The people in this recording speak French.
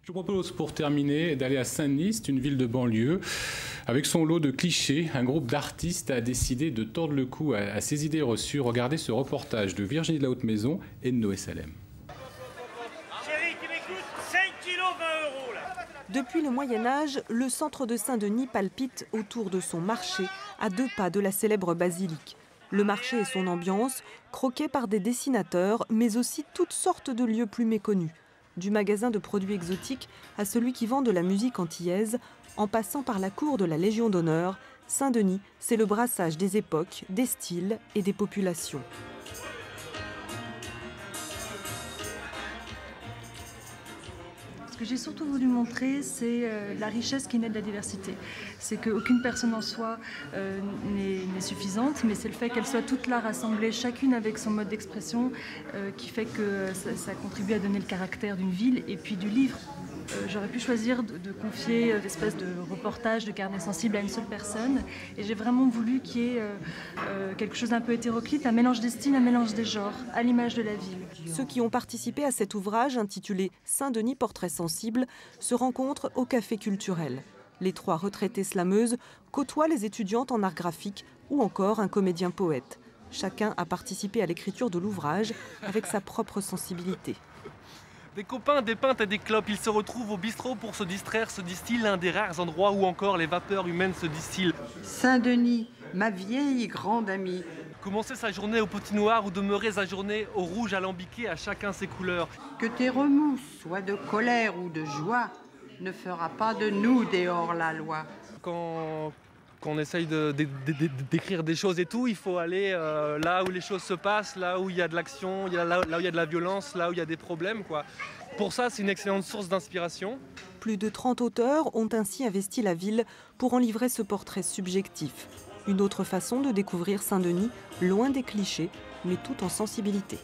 Je vous propose pour terminer d'aller à Saint-Denis, une ville de banlieue. Avec son lot de clichés, un groupe d'artistes a décidé de tordre le cou à ces idées reçues. Regardez ce reportage de Virginie de la Haute-Maison et de Noé Salem. Chérie, tu m'écoutes, 5 kilos, 20 € là. Depuis le Moyen-Âge, le centre de Saint-Denis palpite autour de son marché, à 2 pas de la célèbre basilique. Le marché et son ambiance, croqués par des dessinateurs, mais aussi toutes sortes de lieux plus méconnus. Du magasin de produits exotiques à celui qui vend de la musique antillaise, en passant par la cour de la Légion d'honneur, Saint-Denis, c'est le brassage des époques, des styles et des populations. Ce que j'ai surtout voulu montrer, c'est la richesse qui naît de la diversité. C'est qu'aucune personne en soi n'est suffisante, mais c'est le fait qu'elles soient toutes là rassemblées, chacune avec son mode d'expression, qui fait que ça contribue à donner le caractère d'une ville et puis du livre. J'aurais pu choisir de confier l'espèce de reportage, de carnet sensible à une seule personne. Et j'ai vraiment voulu qu'il y ait quelque chose d'un peu hétéroclite, un mélange des styles, un mélange des genres, à l'image de la ville. Ceux qui ont participé à cet ouvrage intitulé « Saint-Denis, portrait sensible » se rencontrent au Café culturel. Les 3 retraitées slameuses côtoient les étudiantes en art graphique ou encore un comédien-poète. Chacun a participé à l'écriture de l'ouvrage avec sa propre sensibilité. Des copains, des pintes et des clopes, ils se retrouvent au bistrot pour se distraire, se distille l'un des rares endroits où encore les vapeurs humaines se distillent. Saint-Denis, ma vieille grande amie. Commencer sa journée au petit noir ou demeurer sa journée au rouge alambiqué, à chacun ses couleurs. Que tes remous soient de colère ou de joie, ne fera pas de nous des hors-la-loi. Quand on essaye d'écrire des choses et tout, il faut aller là où les choses se passent, là où il y a de l'action, là où il y a de la violence, là où il y a des problèmes, quoi. Pour ça, c'est une excellente source d'inspiration. Plus de 30 auteurs ont ainsi investi la ville pour en livrer ce portrait subjectif. Une autre façon de découvrir Saint-Denis, loin des clichés, mais tout en sensibilité.